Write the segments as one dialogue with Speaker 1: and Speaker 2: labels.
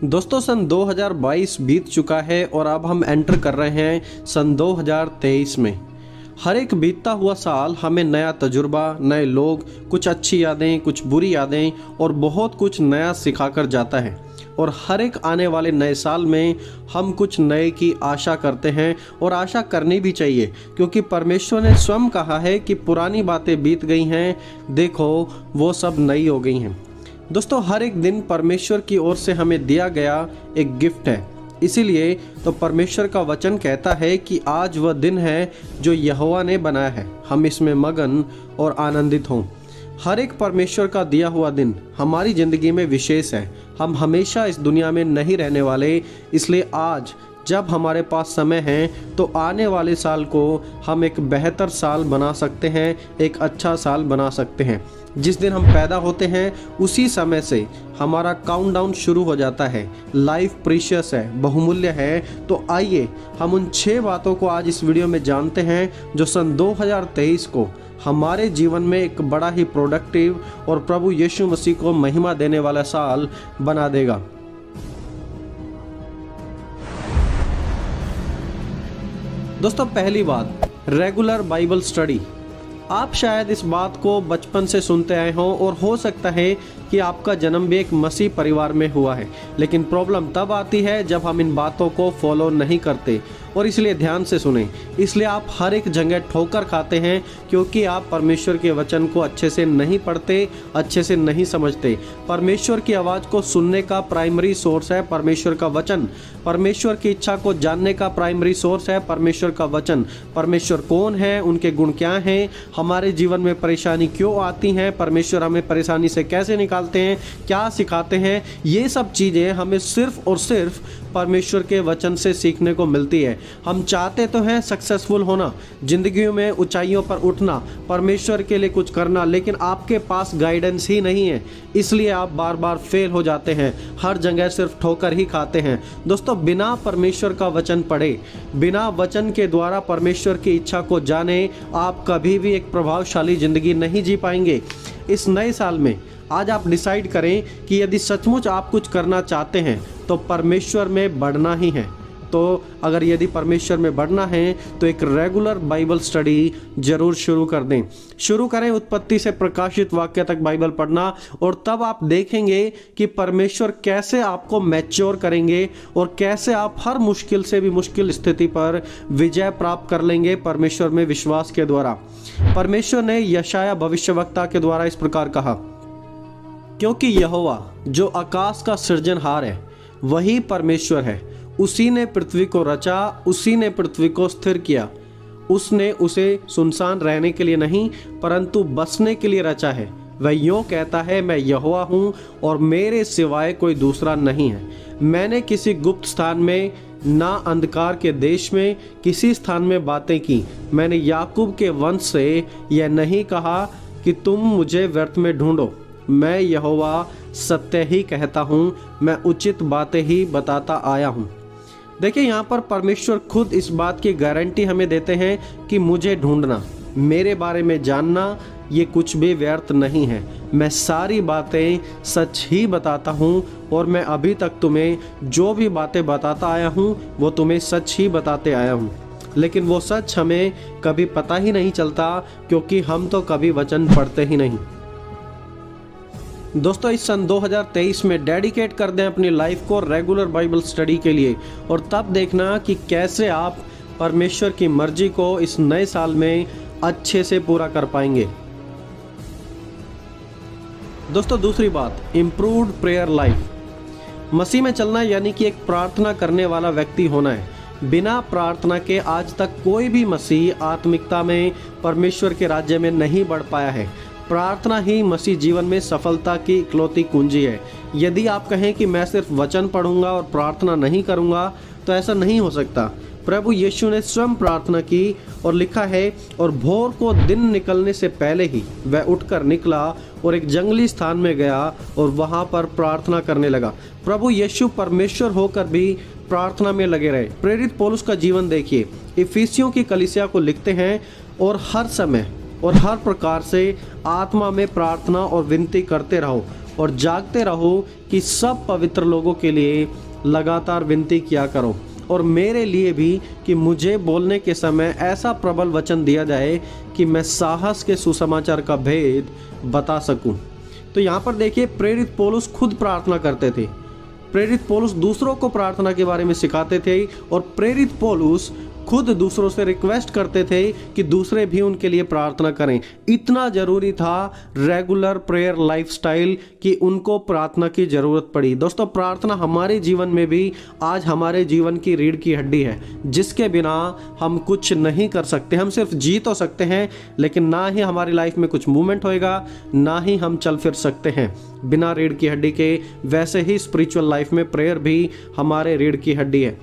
Speaker 1: दोस्तों सन 2022 बीत चुका है और अब हम एंटर कर रहे हैं सन 2023 में। हर एक बीतता हुआ साल हमें नया तजुर्बा, नए लोग, कुछ अच्छी यादें, कुछ बुरी यादें और बहुत कुछ नया सिखा कर जाता है। और हर एक आने वाले नए साल में हम कुछ नए की आशा करते हैं और आशा करनी भी चाहिए, क्योंकि परमेश्वर ने स्वयं कहा है कि पुरानी बातें बीत गई हैं, देखो वो सब नई हो गई हैं। दोस्तों हर एक दिन परमेश्वर की ओर से हमें दिया गया एक गिफ्ट है, इसीलिए तो परमेश्वर का वचन कहता है कि आज वह दिन है जो यहोवा ने बनाया है, हम इसमें मगन और आनंदित हों। हर एक परमेश्वर का दिया हुआ दिन हमारी ज़िंदगी में विशेष है। हम हमेशा इस दुनिया में नहीं रहने वाले, इसलिए आज जब हमारे पास समय है तो आने वाले साल को हम एक बेहतर साल बना सकते हैं, एक अच्छा साल बना सकते हैं। जिस दिन हम पैदा होते हैं उसी समय से हमारा काउंटडाउन शुरू हो जाता है। लाइफ प्रीशियस है, बहुमूल्य है। तो आइए हम उन 6 बातों को आज इस वीडियो में जानते हैं जो सन 2023 को हमारे जीवन में एक बड़ा ही प्रोडक्टिव और प्रभु यीशु मसीह को महिमा देने वाला साल बना देगा। दोस्तों पहली बात, रेगुलर बाइबल स्टडी। आप शायद इस बात को बचपन से सुनते आए हों और हो सकता है कि आपका जन्म भी एक मसीह परिवार में हुआ है, लेकिन प्रॉब्लम तब आती है जब हम इन बातों को फॉलो नहीं करते। और इसलिए ध्यान से सुने, इसलिए आप हर एक जगह ठोकर खाते हैं क्योंकि आप परमेश्वर के वचन को अच्छे से नहीं पढ़ते, अच्छे से नहीं समझते। परमेश्वर की आवाज़ को सुनने का प्राइमरी सोर्स है परमेश्वर का वचन। परमेश्वर की इच्छा को जानने का प्राइमरी सोर्स है परमेश्वर का वचन। परमेश्वर कौन है, उनके गुण क्या हैं, हमारे जीवन में परेशानी क्यों आती हैं, परमेश्वर हमें परेशानी से कैसे निकालते हैं, क्या सिखाते हैं, ये सब चीज़ें हमें सिर्फ और सिर्फ परमेश्वर के वचन से सीखने को मिलती है। हम चाहते तो हैं सक्सेसफुल होना, जिंदगी में ऊंचाइयों पर उठना, परमेश्वर के लिए कुछ करना, लेकिन आपके पास गाइडेंस ही नहीं है, इसलिए आप बार बार फेल हो जाते हैं, हर जगह सिर्फ ठोकर ही खाते हैं। दोस्तों बिना परमेश्वर का वचन पढ़े, बिना वचन के द्वारा परमेश्वर की इच्छा को जाने, आप कभी भी एक प्रभावशाली जिंदगी नहीं जी पाएंगे। इस नए साल में आज आप डिसाइड करें कि यदि सचमुच आप कुछ करना चाहते हैं तो परमेश्वर में बढ़ना ही है। तो अगर यदि परमेश्वर में बढ़ना है तो एक रेगुलर बाइबल स्टडी जरूर शुरू कर दें। शुरू करें उत्पत्ति से प्रकाशित वाक्य तक बाइबल पढ़ना, और तब आप देखेंगे कि परमेश्वर कैसे आपको मैच्योर करेंगे और कैसे आप हर मुश्किल से भी मुश्किल स्थिति पर विजय प्राप्त कर लेंगे परमेश्वर में विश्वास के द्वारा। परमेश्वर ने यशाया भविष्यवक्ता के द्वारा इस प्रकार कहा, क्योंकि यहोवा जो आकाश का सृजनहार है वही परमेश्वर है, उसी ने पृथ्वी को रचा, उसी ने पृथ्वी को स्थिर किया। उसने उसे सुनसान रहने के लिए नहीं परंतु बसने के लिए रचा है। वह यूँ कहता है, मैं यहोवा हूँ और मेरे सिवाय कोई दूसरा नहीं है। मैंने किसी गुप्त स्थान में ना अंधकार के देश में किसी स्थान में बातें की। मैंने याकूब के वंश से यह नहीं कहा कि तुम मुझे व्यर्थ में ढूंढो। मैं यहोवा सत्य ही कहता हूँ, मैं उचित बातें ही बताता आया हूँ। देखिए यहाँ पर परमेश्वर खुद इस बात की गारंटी हमें देते हैं कि मुझे ढूंढना, मेरे बारे में जानना, ये कुछ भी व्यर्थ नहीं है। मैं सारी बातें सच ही बताता हूँ और मैं अभी तक तुम्हें जो भी बातें बताता आया हूँ वो तुम्हें सच ही बताते आया हूँ। लेकिन वो सच हमें कभी पता ही नहीं चलता क्योंकि हम तो कभी वचन पढ़ते ही नहीं। दोस्तों इस सन 2023 में डेडिकेट कर दें अपनी लाइफ को रेगुलर बाइबल स्टडी के लिए, और तब देखना कि कैसे आप परमेश्वर की मर्जी को इस नए साल में अच्छे से पूरा कर पाएंगे। दोस्तों दूसरी बात, इम्प्रूव्ड प्रेयर लाइफ। मसीह में चलना यानी कि एक प्रार्थना करने वाला व्यक्ति होना है। बिना प्रार्थना के आज तक कोई भी मसीह आत्मिकता में परमेश्वर के राज्य में नहीं बढ़ पाया है। प्रार्थना ही मसीह जीवन में सफलता की इकलौती कुंजी है। यदि आप कहें कि मैं सिर्फ वचन पढ़ूंगा और प्रार्थना नहीं करूंगा तो ऐसा नहीं हो सकता। प्रभु यीशु ने स्वयं प्रार्थना की और लिखा है, और भोर को दिन निकलने से पहले ही वह उठकर निकला और एक जंगली स्थान में गया और वहां पर प्रार्थना करने लगा। प्रभु यीशु परमेश्वर होकर भी प्रार्थना में लगे रहे। प्रेरित पौलुस का जीवन देखिए, इफिसियों की कलीसिया को लिखते हैं, और हर समय और हर प्रकार से आत्मा में प्रार्थना और विनती करते रहो और जागते रहो कि सब पवित्र लोगों के लिए लगातार विनती किया करो, और मेरे लिए भी कि मुझे बोलने के समय ऐसा प्रबल वचन दिया जाए कि मैं साहस के सुसमाचार का भेद बता सकूं। तो यहाँ पर देखिए, प्रेरित पौलुस खुद प्रार्थना करते थे, प्रेरित पौलुस दूसरों को प्रार्थना के बारे में सिखाते थे, और प्रेरित पौलुस खुद दूसरों से रिक्वेस्ट करते थे कि दूसरे भी उनके लिए प्रार्थना करें। इतना जरूरी था रेगुलर प्रेयर लाइफस्टाइल कि उनको प्रार्थना की जरूरत पड़ी। दोस्तों, प्रार्थना हमारे जीवन में भी आज हमारे जीवन की रीढ़ की हड्डी है, जिसके बिना हम कुछ नहीं कर सकते। हम सिर्फ जी तो सकते हैं, लेकिन ना ही हमारी लाइफ में कुछ मूवमेंट होएगा, ना ही हम चल फिर सकते हैं बिना रीढ़ की हड्डी के। वैसे ही स्पिरिचुअल लाइफ में प्रेयर भी हमारे रीढ़ की हड्डी है।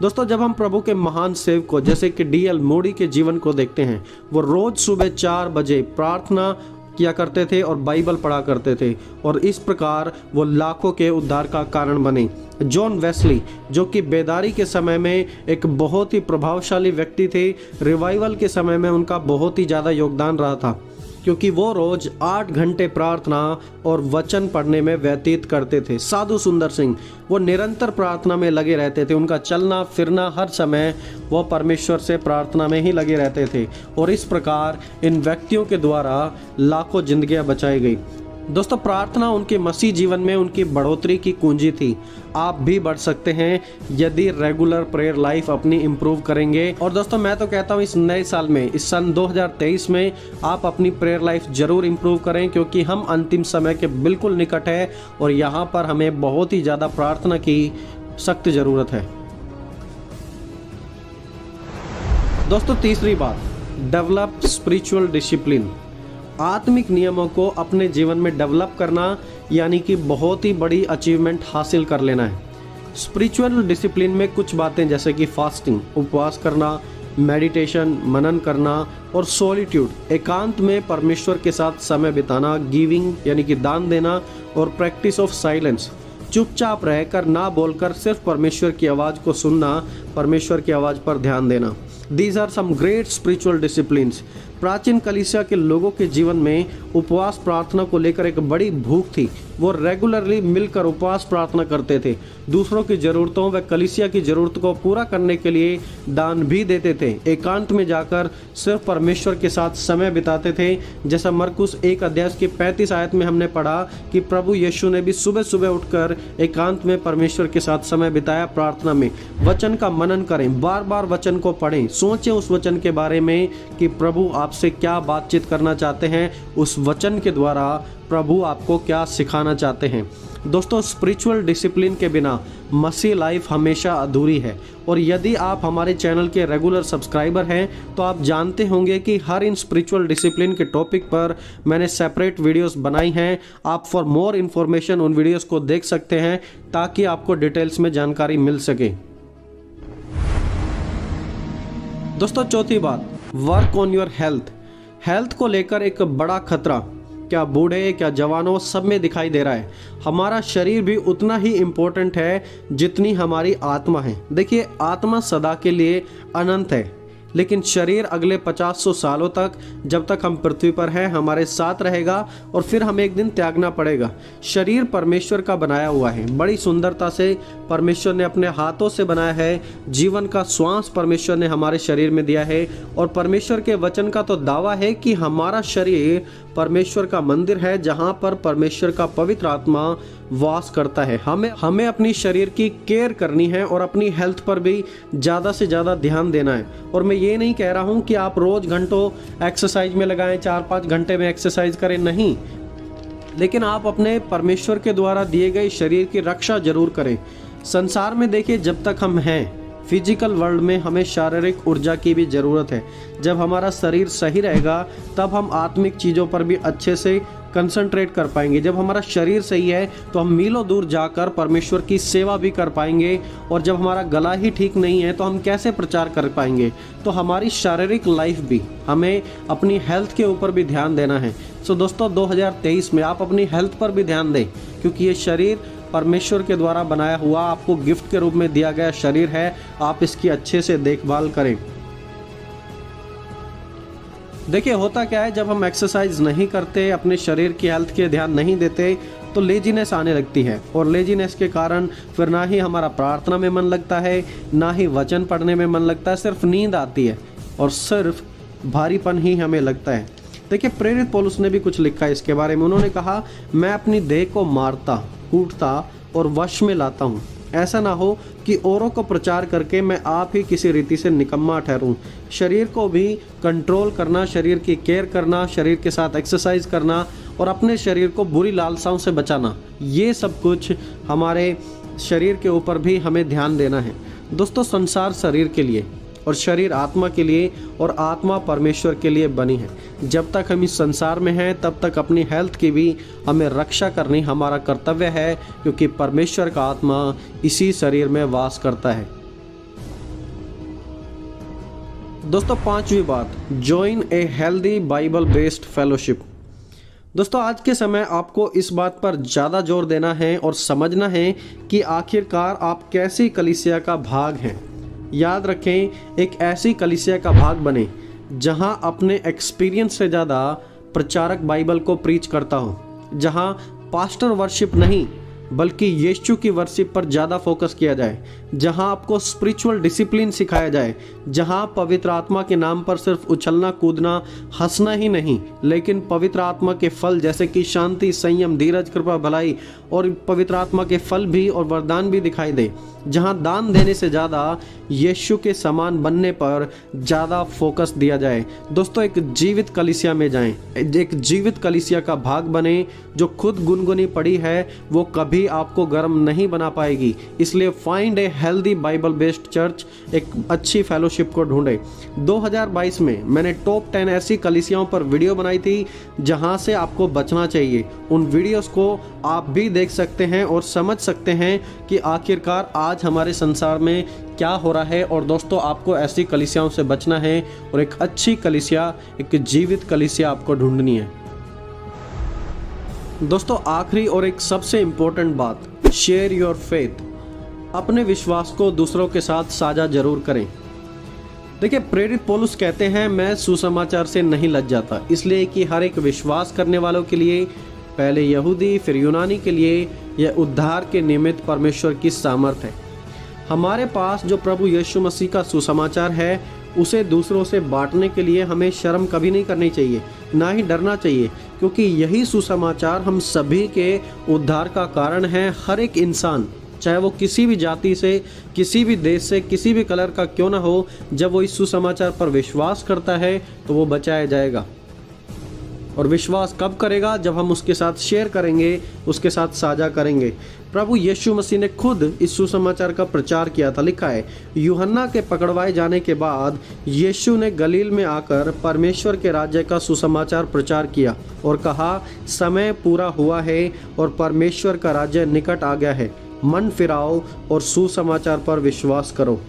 Speaker 1: दोस्तों, जब हम प्रभु के महान सेवकों जैसे कि D.L. मोडी के जीवन को देखते हैं, वो रोज सुबह 4 बजे प्रार्थना किया करते थे और बाइबल पढ़ा करते थे, और इस प्रकार वो लाखों के उद्धार का कारण बने। जॉन वेस्ली, जो कि बेदारी के समय में एक बहुत ही प्रभावशाली व्यक्ति थे, रिवाइवल के समय में उनका बहुत ही ज़्यादा योगदान रहा था, क्योंकि वो रोज 8 घंटे प्रार्थना और वचन पढ़ने में व्यतीत करते थे। साधु सुंदर सिंह, वो निरंतर प्रार्थना में लगे रहते थे, उनका चलना फिरना हर समय वो परमेश्वर से प्रार्थना में ही लगे रहते थे, और इस प्रकार इन व्यक्तियों के द्वारा लाखों जिंदगियां बचाई गई। दोस्तों, प्रार्थना उनके मसीह जीवन में उनकी बढ़ोतरी की कुंजी थी। आप भी बढ़ सकते हैं यदि रेगुलर प्रेयर लाइफ अपनी इम्प्रूव करेंगे। और दोस्तों, मैं तो कहता हूँ इस नए साल में, इस सन 2023 में आप अपनी प्रेयर लाइफ जरूर इम्प्रूव करें, क्योंकि हम अंतिम समय के बिल्कुल निकट है और यहाँ पर हमें बहुत ही ज़्यादा प्रार्थना की सख्त ज़रूरत है। दोस्तों, तीसरी बात, डेवलप स्पिरिचुअल डिसिप्लिन। आत्मिक नियमों को अपने जीवन में डेवलप करना यानी कि बहुत ही बड़ी अचीवमेंट हासिल कर लेना है। स्पिरिचुअल डिसिप्लिन में कुछ बातें जैसे कि फास्टिंग, उपवास करना, मेडिटेशन, मनन करना, और सॉलिट्यूड, एकांत में परमेश्वर के साथ समय बिताना, गिविंग यानी कि दान देना, और प्रैक्टिस ऑफ साइलेंस, चुपचाप रहकर ना बोलकर सिर्फ परमेश्वर की आवाज़ को सुनना, परमेश्वर की आवाज़ पर ध्यान देना। These are some great spiritual disciplines. प्राचीन कलीसिया के लोगों के जीवन में उपवास प्रार्थना को लेकर एक बड़ी भूख थी। वो रेगुलरली मिलकर उपवास प्रार्थना करते थे, दूसरों की ज़रूरतों व कलीसिया की ज़रूरत को पूरा करने के लिए दान भी देते थे, एकांत में जाकर सिर्फ परमेश्वर के साथ समय बिताते थे। जैसा मरकुस 1 अध्याय की 35 आयत में हमने पढ़ा कि प्रभु यीशु ने भी सुबह सुबह उठकर एकांत में परमेश्वर के साथ समय बिताया प्रार्थना में। वचन का मनन करें, बार बार वचन को पढ़ें, सोचें उस वचन के बारे में कि प्रभु आपसे क्या बातचीत करना चाहते हैं, उस वचन के द्वारा प्रभु आपको क्या सिखाना चाहते हैं। दोस्तों, स्पिरिचुअल डिसिप्लिन के बिना मसीह लाइफ हमेशा अधूरी है। और यदि आप हमारे चैनल के रेगुलर सब्सक्राइबर हैं तो आप जानते होंगे कि हर इन स्पिरिचुअल डिसिप्लिन के टॉपिक पर मैंने सेपरेट वीडियोस बनाई हैं। आप फॉर मोर इन्फॉर्मेशन उन वीडियोस को देख सकते हैं ताकि आपको डिटेल्स में जानकारी मिल सके। दोस्तों, चौथी बात, work on your health. Health को लेकर एक बड़ा खतरा क्या बूढ़े क्या जवानों सब में दिखाई दे रहा है। हमारा शरीर भी उतना ही इम्पोर्टेंट है जितनी हमारी आत्मा है। देखिए, आत्मा सदा के लिए अनंत है, लेकिन शरीर अगले 50-100 सालों तक, जब तक हम पृथ्वी पर हैं, हमारे साथ रहेगा और फिर हमें एक दिन त्यागना पड़ेगा। शरीर परमेश्वर का बनाया हुआ है, बड़ी सुंदरता से परमेश्वर ने अपने हाथों से बनाया है। जीवन का श्वास परमेश्वर ने हमारे शरीर में दिया है, और परमेश्वर के वचन का तो दावा है कि हमारा शरीर परमेश्वर का मंदिर है, जहाँ पर परमेश्वर का पवित्र आत्मा वास करता है। हमें अपनी शरीर की केयर करनी है और अपनी हेल्थ पर भी ज़्यादा से ज़्यादा ध्यान देना है। और मैं ये नहीं कह रहा हूँ कि आप रोज़ घंटों एक्सरसाइज में लगाएं, 4-5 घंटे में एक्सरसाइज करें, नहीं, लेकिन आप अपने परमेश्वर के द्वारा दिए गए शरीर की रक्षा जरूर करें। संसार में देखिए, जब तक हम हैं फिजिकल वर्ल्ड में, हमें शारीरिक ऊर्जा की भी ज़रूरत है। जब हमारा शरीर सही रहेगा तब हम आत्मिक चीज़ों पर भी अच्छे से कंसंट्रेट कर पाएंगे। जब हमारा शरीर सही है तो हम मीलों दूर जाकर परमेश्वर की सेवा भी कर पाएंगे, और जब हमारा गला ही ठीक नहीं है तो हम कैसे प्रचार कर पाएंगे। तो हमारी शारीरिक लाइफ भी, हमें अपनी हेल्थ के ऊपर भी ध्यान देना है। सो दोस्तों, 2023 में आप अपनी हेल्थ पर भी ध्यान दें, क्योंकि ये शरीर परमेश्वर के द्वारा बनाया हुआ, आपको गिफ्ट के रूप में दिया गया शरीर है। आप इसकी अच्छे से देखभाल करें। देखिए, होता क्या है, जब हम एक्सरसाइज नहीं करते, अपने शरीर की हेल्थ के ध्यान नहीं देते, तो लेजीनेस आने लगती है, और लेजीनेस के कारण फिर ना ही हमारा प्रार्थना में मन लगता है, ना ही वचन पढ़ने में मन लगता है, सिर्फ नींद आती है और सिर्फ भारीपन ही हमें लगता है। देखिए, प्रेरित पौलुस ने भी कुछ लिखा है इसके बारे में। उन्होंने कहा, मैं अपनी देह को मारता, कूटता और वश में लाता हूँ, ऐसा ना हो कि औरों को प्रचार करके मैं आप ही किसी रीति से निकम्मा ठहरूं। शरीर को भी कंट्रोल करना, शरीर की केयर करना, शरीर के साथ एक्सरसाइज करना और अपने शरीर को बुरी लालसाओं से बचाना, ये सब कुछ हमारे शरीर के ऊपर भी हमें ध्यान देना है। दोस्तों, संसार शरीर के लिए और शरीर आत्मा के लिए और आत्मा परमेश्वर के लिए बनी है। जब तक हम इस संसार में हैं तब तक अपनी हेल्थ की भी हमें रक्षा करनी हमारा कर्तव्य है, क्योंकि परमेश्वर का आत्मा इसी शरीर में वास करता है। दोस्तों, 5वीं बात, join a healthy Bible based fellowship. दोस्तों, आज के समय आपको इस बात पर ज़्यादा जोर देना है और समझना है कि आखिरकार आप कैसी कलीसिया का भाग हैं। याद रखें, एक ऐसी कलीसिया का भाग बने जहां अपने एक्सपीरियंस से ज़्यादा प्रचारक बाइबल को प्रीच करता हो, जहां पास्टर वर्शिप नहीं बल्कि यीशु की वर्शिप पर ज़्यादा फोकस किया जाए, जहां आपको स्पिरिचुअल डिसिप्लिन सिखाया जाए, जहां पवित्र आत्मा के नाम पर सिर्फ उछलना कूदना हंसना ही नहीं, लेकिन पवित्र आत्मा के फल जैसे कि शांति, संयम, धीरज, कृपा, भलाई और पवित्र आत्मा के फल भी और वरदान भी दिखाई दे, जहां दान देने से ज़्यादा यीशु के समान बनने पर ज़्यादा फोकस दिया जाए। दोस्तों, एक जीवित कलीसिया में जाएं, एक जीवित कलीसिया का भाग बने। जो खुद गुनगुनी पड़ी है वो कभी आपको गर्म नहीं बना पाएगी। इसलिए find a healthy Bible based church, एक अच्छी फेलोशिप को ढूंढे। 2022 में मैंने टॉप 10 ऐसी कलीसियाओं पर वीडियो बनाई थी जहां से आपको बचना चाहिए। उन वीडियोस को आप भी देख सकते हैं और समझ सकते हैं कि आखिरकार आज हमारे संसार में क्या हो रहा है। और दोस्तों, आपको ऐसी कलीसियाओं से बचना है और एक अच्छी कलीसिया, एक जीवित कलीसिया आपको ढूंढनी है। दोस्तों, आखिरी और एक सबसे इम्पोर्टेंट बात, शेयर योर फेथ। अपने विश्वास को दूसरों के साथ साझा जरूर करें। देखिए, प्रेरित पौलुस कहते हैं, मैं सुसमाचार से नहीं लज जाता, इसलिए कि हर एक विश्वास करने वालों के लिए, पहले यहूदी फिर यूनानी के लिए, यह उद्धार के निमित्त परमेश्वर की सामर्थ है। हमारे पास जो प्रभु यीशु मसीह का सुसमाचार है उसे दूसरों से बांटने के लिए हमें शर्म कभी नहीं करनी चाहिए, ना ही डरना चाहिए, क्योंकि यही सुसमाचार हम सभी के उद्धार का कारण है। हर एक इंसान, चाहे वो किसी भी जाति से, किसी भी देश से, किसी भी कलर का क्यों ना हो, जब वो इस सुसमाचार पर विश्वास करता है तो वो बचाया जाएगा। और विश्वास कब करेगा? जब हम उसके साथ शेयर करेंगे, उसके साथ साझा करेंगे। प्रभु यीशु मसीह ने खुद इस सुसमाचार का प्रचार किया था। लिखा है, यूहन्ना के पकड़वाए जाने के बाद यीशु ने गलील में आकर परमेश्वर के राज्य का सुसमाचार प्रचार किया और कहा, समय पूरा हुआ है और परमेश्वर का राज्य निकट आ गया है। मन फिराओ और सुसमाचार पर विश्वास करो।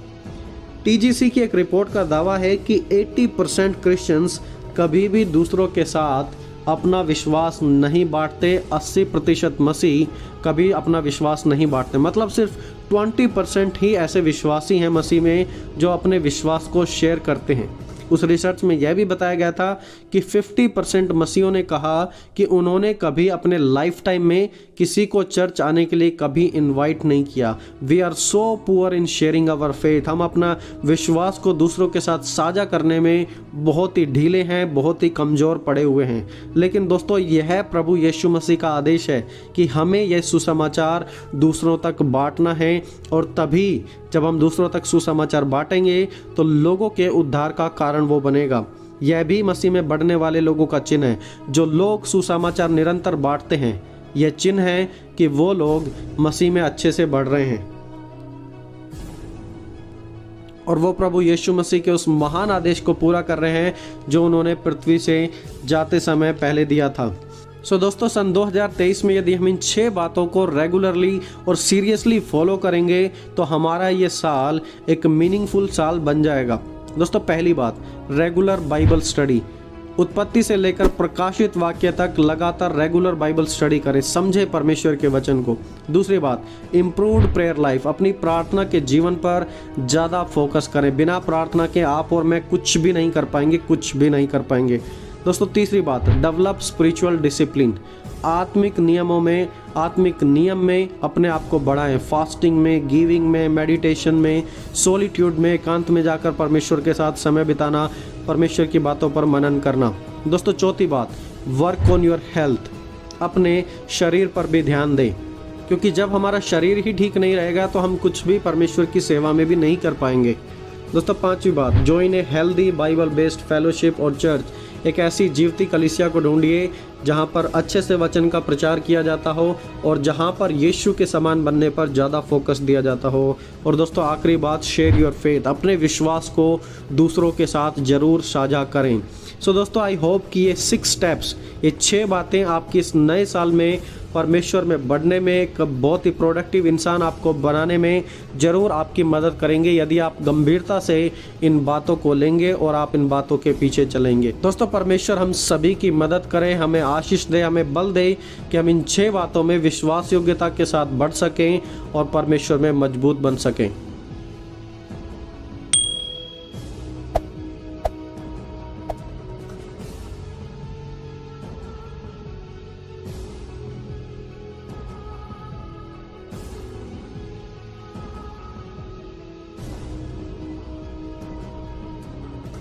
Speaker 1: TGC की एक रिपोर्ट का दावा है कि 80% क्रिश्चियंस कभी भी दूसरों के साथ अपना विश्वास नहीं बांटते। 80% मसीह कभी अपना विश्वास नहीं बांटते। मतलब सिर्फ 20% ही ऐसे विश्वासी हैं मसीह में जो अपने विश्वास को शेयर करते हैं। उस रिसर्च में यह भी बताया गया था कि 50% मसीहों ने कहा कि उन्होंने कभी अपने लाइफ टाइम में किसी को चर्च आने के लिए कभी इनवाइट नहीं किया। We are so poor in sharing our faith. हम अपना विश्वास को दूसरों के साथ साझा करने में बहुत ही ढीले हैं, बहुत ही कमज़ोर पड़े हुए हैं। लेकिन दोस्तों, यह प्रभु यीशु मसीह का आदेश है कि हमें यह सुसमाचार दूसरों तक बांटना है, और तभी जब हम दूसरों तक सुसमाचार बांटेंगे तो लोगों के उद्धार का कारण वो बनेगा। यह भी मसीह में बढ़ने वाले लोगों का चिन्ह है। जो लोग सुसमाचार निरंतर बांटते हैं, यह चिन्ह है कि वो लोग मसीह में अच्छे से बढ़ रहे हैं और वो प्रभु यीशु मसीह के उस महान आदेश को पूरा कर रहे हैं जो उन्होंने पृथ्वी से जाते समय पहले दिया था। दोस्तों, सन 2023 में यदि हम इन 6 बातों को रेगुलरली और सीरियसली फॉलो करेंगे तो हमारा ये साल एक मीनिंगफुल साल बन जाएगा। दोस्तों, पहली बात, रेगुलर बाइबल स्टडी। उत्पत्ति से लेकर प्रकाशित वाक्य तक लगातार रेगुलर बाइबल स्टडी करें, समझे परमेश्वर के वचन को। दूसरी बात, इम्प्रूव्ड प्रेयर लाइफ। अपनी प्रार्थना के जीवन पर ज़्यादा फोकस करें। बिना प्रार्थना के आप और मैं कुछ भी नहीं कर पाएंगे, कुछ भी नहीं कर पाएंगे। दोस्तों, तीसरी बात, डेवलप स्पिरिचुअल डिसिप्लिन। आत्मिक नियम में अपने आप को बढ़ाएं। फास्टिंग में, गिविंग में, मेडिटेशन में, सॉलिट्यूड में, एकांत में जाकर परमेश्वर के साथ समय बिताना, परमेश्वर की बातों पर मनन करना। दोस्तों चौथी बात, वर्क ऑन योर हेल्थ। अपने शरीर पर भी ध्यान दें, क्योंकि जब हमारा शरीर ही ठीक नहीं रहेगा तो हम कुछ भी परमेश्वर की सेवा में भी नहीं कर पाएंगे। दोस्तों पांचवी बात, join a healthy Bible based fellowship और चर्च। एक ऐसी जीवती कलीसिया को ढूंढिए जहां पर अच्छे से वचन का प्रचार किया जाता हो और जहां पर यीशु के समान बनने पर ज़्यादा फोकस दिया जाता हो। और दोस्तों आखिरी बात, शेयर योर फेथ। अपने विश्वास को दूसरों के साथ ज़रूर साझा करें। सो दोस्तों आई होप कि ये 6 स्टेप्स, ये 6 बातें आपकी इस नए साल में परमेश्वर में बढ़ने में, एक बहुत ही प्रोडक्टिव इंसान आपको बनाने में ज़रूर आपकी मदद करेंगे, यदि आप गंभीरता से इन बातों को लेंगे और आप इन बातों के पीछे चलेंगे। दोस्तों परमेश्वर हम सभी की मदद करें, हमें आशीष दे, हमें बल दे कि हम इन 6 बातों में विश्वास योग्यता के साथ बढ़ सकें और परमेश्वर में मजबूत बन सकें।